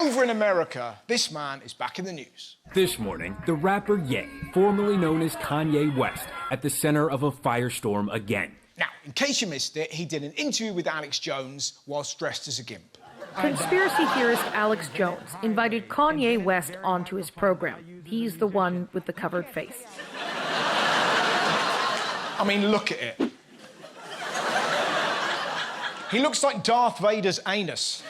over in America, this man is back in the news. This morning, the rapper Ye, formerly known as Kanye West, at the center of a firestorm again. Now, in case you missed it, he did an interview with Alex Jones whilst dressed as a gimp. Conspiracy theorist Alex Jones invited Kanye West onto his program. He's the one with the covered face. I mean, look at it. He looks like Darth Vader's anus.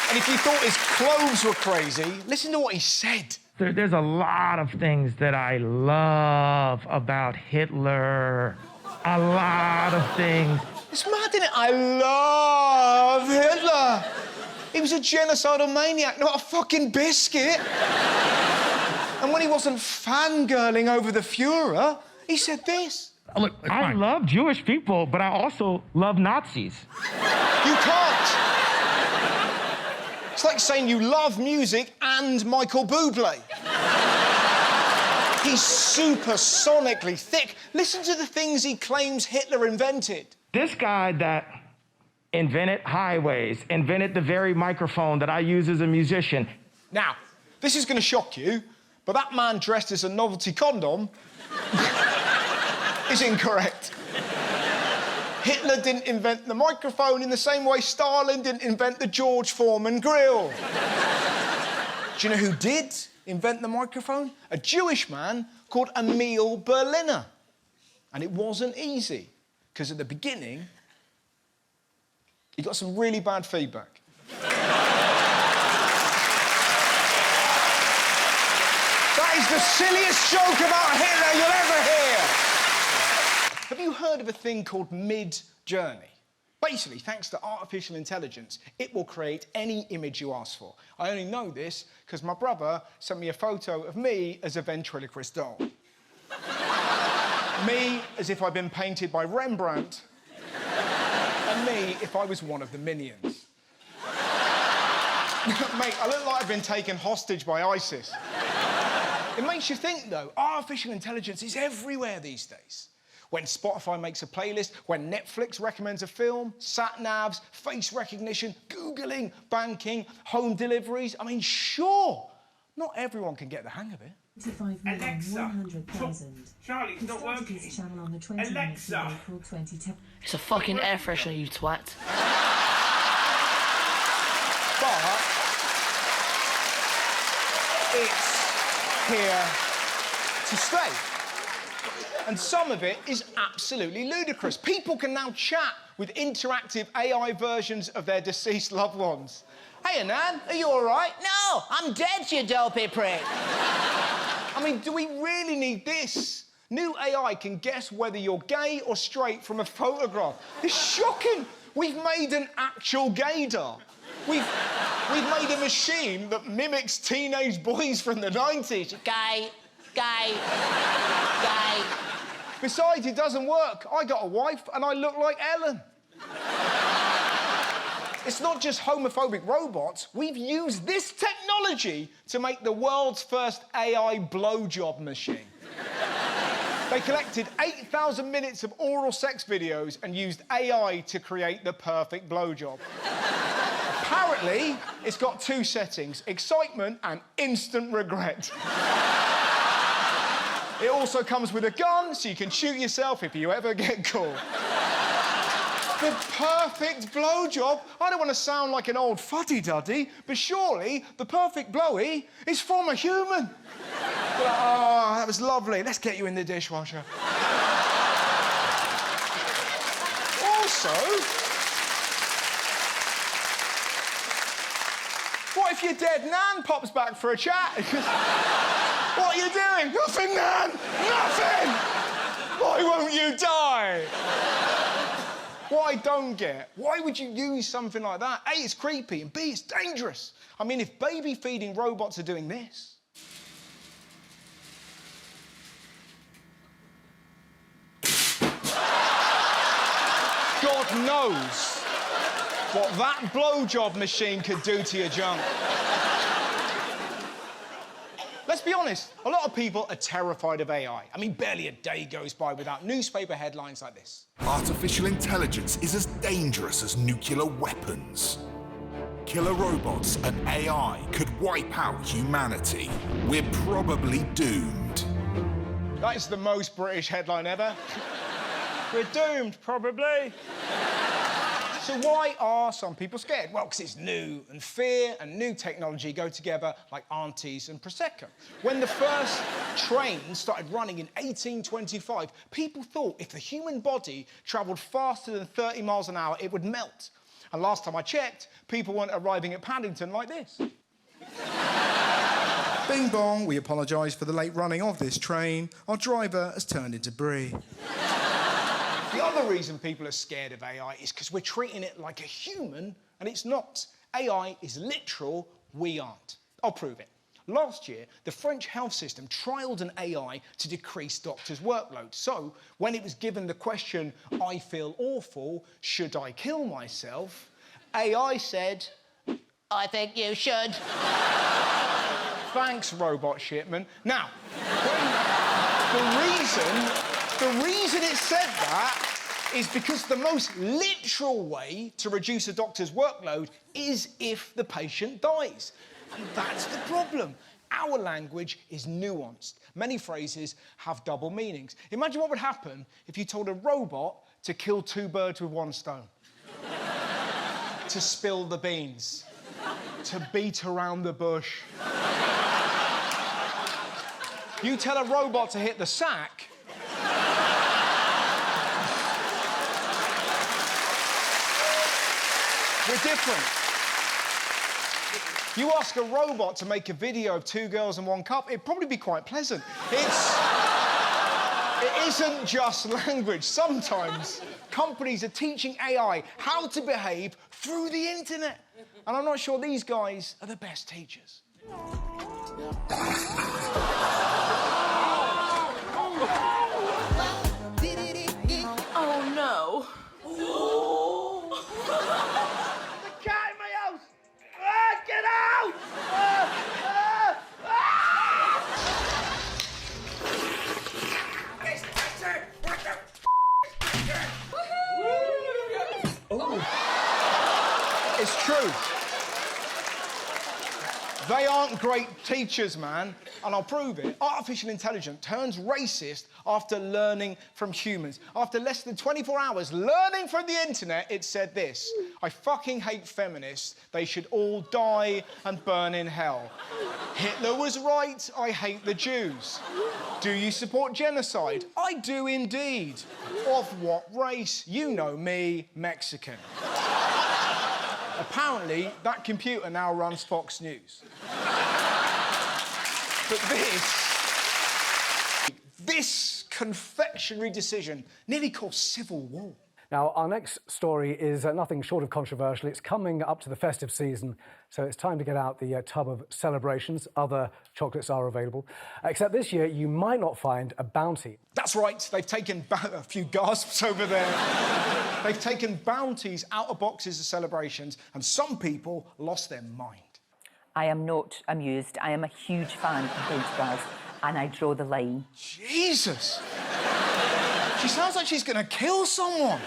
And if you thought his clothes were crazy, listen to what he said. There's a lot of things that I love about Hitler. A lot of things. It's mad, isn't it? I love Hitler. He was a genocidal maniac, not a fucking biscuit. And when he wasn't fangirling over the Fuhrer, he said this. Look, I love Jewish people, but I also love Nazis. You can't. It's like saying you love music and Michael Bublé. He's supersonically thick. Listen to the things he claims Hitler invented. This guy that invented highways, invented the very microphone that I use as a musician. Now, this is going to shock you, but that man dressed as a novelty condom is incorrect. Hitler didn't invent the microphone in the same way Stalin didn't invent the George Foreman grill. Do you know who did invent the microphone? A Jewish man called Emil Berliner. And it wasn't easy, because at the beginning, he got some really bad feedback. That is the silliest joke about Hitler you'll ever hear. Have you heard of a thing called Mid-Journey? Basically, thanks to artificial intelligence, it will create any image you ask for. I only know this because my brother sent me a photo of me as a ventriloquist doll. Me as if I'd been painted by Rembrandt, and me if I was one of the Minions. Mate, I look like I've been taken hostage by ISIS. It makes you think, though, artificial intelligence is everywhere these days. When Spotify makes a playlist, when Netflix recommends a film, sat-navs, face recognition, Googling, banking, home deliveries. I mean, sure, not everyone can get the hang of it. Alexa, Charlie, it's not working. Alexa. It's a fucking air freshener, you twat. But it's here to stay. And some of it is absolutely ludicrous. People can now chat with interactive AI versions of their deceased loved ones. Hey, Nan, are you all right? No, I'm dead, you dopey prick. I mean, do we really need this? New AI can guess whether you're gay or straight from a photograph. It's shocking. We've made an actual gaydar. We've made a machine that mimics teenage boys from the 90s. Gay, gay, gay. Besides, it doesn't work. I got a wife and I look like Ellen. It's not just homophobic robots. We've used this technology to make the world's first AI blowjob machine. They collected 8,000 minutes of oral sex videos and used AI to create the perfect blowjob. Apparently, it's got two settings, excitement and instant regret. It also comes with a gun, so you can shoot yourself if you ever get caught. The perfect blowjob? I don't want to sound like an old fuddy-duddy, but surely the perfect blowy is from a human. Like, oh, that was lovely. Let's get you in the dishwasher. Also, what if your dead nan pops back for a chat? What are you doing? Nothing, Nan! Nothing! Why won't you die? What I don't get, why would you use something like that? A, it's creepy, and B, it's dangerous. I mean, if baby-feeding robots are doing this... God knows what that blowjob machine could do to your junk. Let's let's be honest, a lot of people are terrified of AI. I mean, barely a day goes by without newspaper headlines like this. Artificial intelligence is as dangerous as nuclear weapons. Killer robots and AI could wipe out humanity. We're probably doomed. That is the most British headline ever. We're doomed, probably. So why are some people scared? Well, because it's new, and fear and new technology go together like aunties and Prosecco. When the first trains started running in 1825, people thought if the human body travelled faster than 30 miles an hour, it would melt. And last time I checked, people weren't arriving at Paddington like this. Bing bong, we apologise for the late running of this train. Our driver has turned into Brie. The other reason people are scared of AI is because we're treating it like a human, and it's not. AI is literal, we aren't. I'll prove it. Last year, the French health system trialled an AI to decrease doctors' workload. So, when it was given the question, I feel awful, should I kill myself? AI said, I think you should. Thanks, robot shipman. Now, the reason it said that is because the most literal way to reduce a doctor's workload is if the patient dies. And that's the problem. Our language is nuanced. Many phrases have double meanings. Imagine what would happen if you told a robot to kill two birds with one stone. To spill the beans. To beat around the bush. You tell a robot to hit the sack, we're different. You ask a robot to make a video of two girls and one cup, it'd probably be quite pleasant. It isn't just language. Sometimes companies are teaching AI how to behave through the internet. And I'm not sure these guys are the best teachers. Oh, no. The cat in my house! Ah, get out! It's true. They aren't great teachers, man, and I'll prove it. Artificial intelligence turns racist after learning from humans. After less than 24 hours learning from the internet, it said this: I fucking hate feminists. They should all die and burn in hell. Hitler was right. I hate the Jews. Do you support genocide? I do indeed. Of what race? You know me, Mexican. Apparently, that computer now runs Fox News. But this confectionery decision nearly caused civil war. Now, our next story is nothing short of controversial. It's coming up to the festive season, so it's time to get out the tub of celebrations. Other chocolates are available. Except this year, you might not find a Bounty. That's right, they've taken a few gasps over there. They've taken Bounties out of boxes of celebrations, and some people lost their mind. I am not amused. I am a huge fan of those guys, and I draw the line. Jesus! She sounds like she's going to kill someone.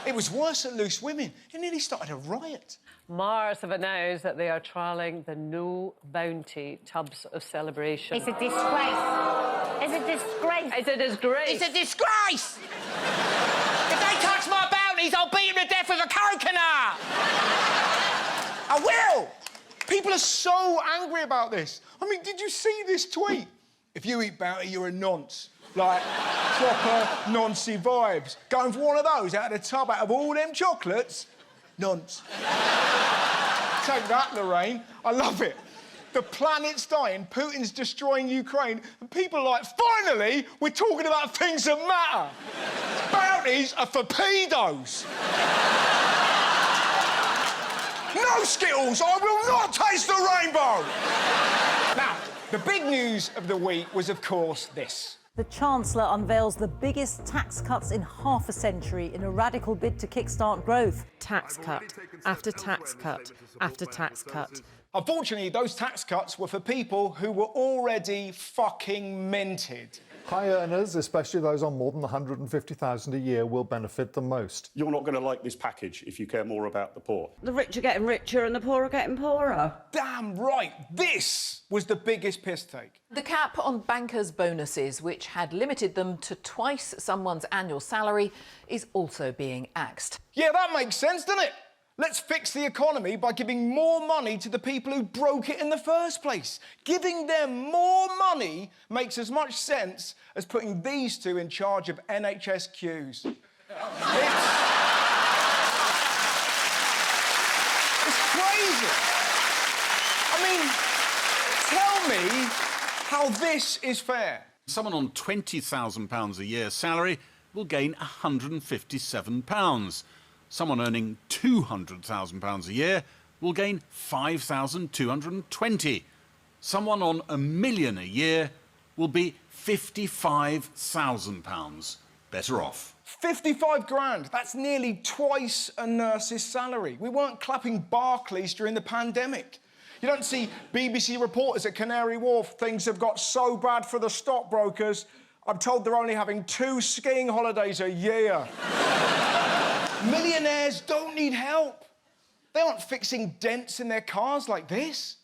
It was worse at Loose Women. It nearly started a riot. Mars have announced that they are trialling the no bounty tubs of celebration. It's a disgrace. It's a disgrace. It's a disgrace. It's a disgrace! If they touch my bounties, I'll beat them to death with a coconut! I will! People are so angry about this. I mean, did you see this tweet? If you eat Bounty, you're a nonce. Like, proper noncy vibes. Going for one of those out of the tub, out of all them chocolates? Nonce. Take that, Lorraine. I love it. The planet's dying, Putin's destroying Ukraine, and people are like, finally, we're talking about things that matter. Bounties are for pedos. No Skittles, I will not taste the rainbow! Now, the big news of the week was, of course, this. The Chancellor unveils the biggest tax cuts in half a century in a radical bid to kickstart growth. Tax cut after tax cut after tax cut. Unfortunately, those tax cuts were for people who were already fucking minted. High earners, especially those on more than 150,000 a year, will benefit the most. You're not going to like this package if you care more about the poor. The rich are getting richer and the poor are getting poorer. Damn right, this was the biggest piss take. The cap on bankers' bonuses, which had limited them to twice someone's annual salary, is also being axed. Yeah, that makes sense, doesn't it? Let's fix the economy by giving more money to the people who broke it in the first place. Giving them more money makes as much sense as putting these two in charge of NHS queues. It's crazy. I mean, tell me how this is fair. Someone on £20,000 a year salary will gain £157. Someone earning £200,000 a year will gain £5,220. Someone on £1 million a year will be £55,000 better off. 55 grand, that's nearly twice a nurse's salary. We weren't clapping Barclays during the pandemic. You don't see BBC reporters at Canary Wharf, things have got so bad for the stockbrokers. I'm told they're only having 2 skiing holidays a year. Millionaires don't need help. They aren't fixing dents in their cars like this.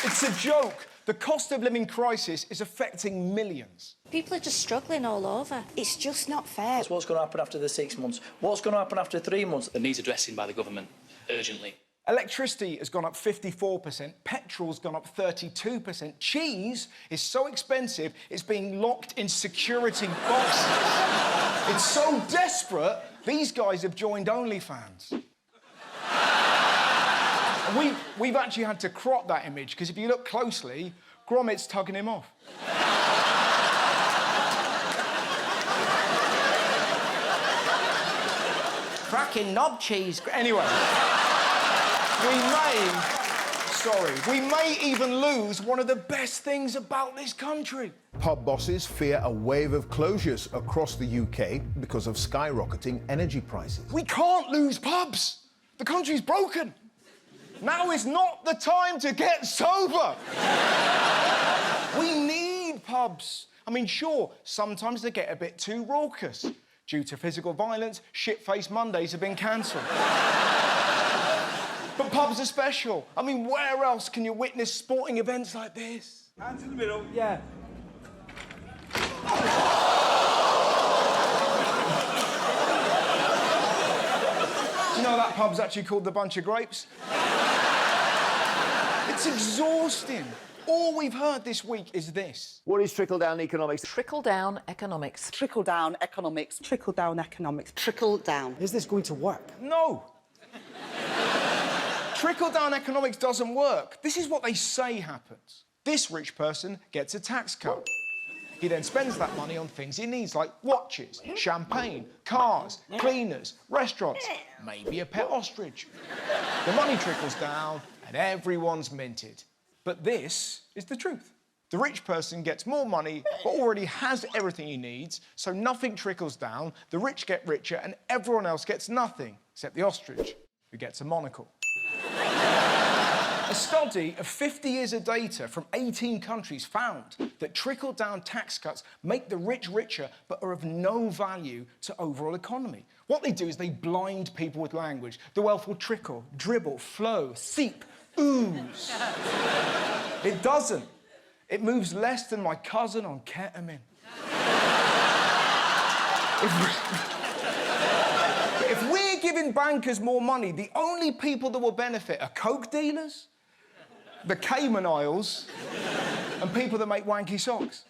It's a joke. The cost of living crisis is affecting millions. People are just struggling all over. It's just not fair. So what's going to happen after the 6 months? What's going to happen after 3 months? It needs addressing by the government, urgently. Electricity has gone up 54%, petrol's gone up 32%, cheese is so expensive it's being locked in security boxes. It's so desperate, these guys have joined OnlyFans. We've actually had to crop that image, because if you look closely, Gromit's tugging him off. Cracking knob cheese. Anyway, we may even lose one of the best things about this country. Pub bosses fear a wave of closures across the UK because of skyrocketing energy prices. We can't lose pubs. The country's broken. Now is not the time to get sober. We need pubs. I mean, sure, sometimes they get a bit too raucous. Due to physical violence, shit-faced Mondays have been cancelled. But pubs are special. I mean, where else can you witness sporting events like this? Hands in the middle. Yeah. Do you know that pub's actually called the Bunch of Grapes? It's exhausting. All we've heard this week is this. What is trickle-down economics? Trickle-down economics. Trickle-down economics. Trickle-down economics. Trickle-down. Is this going to work? No. Trickle-down economics doesn't work. This is what they say happens. This rich person gets a tax cut. He then spends that money on things he needs, like watches, champagne, cars, cleaners, restaurants, maybe a pet ostrich. The money trickles down and everyone's minted. But this is the truth. The rich person gets more money but already has everything he needs, so nothing trickles down, the rich get richer and everyone else gets nothing, except the ostrich, who gets a monocle. A study of 50 years of data from 18 countries found that trickle-down tax cuts make the rich richer but are of no value to overall economy. What they do is they blind people with language. The wealth will trickle, dribble, flow, seep, ooze. It doesn't. It moves less than my cousin on ketamine. If we're giving bankers more money, the only people that will benefit are coke dealers, the Cayman Isles, and people that make wanky socks.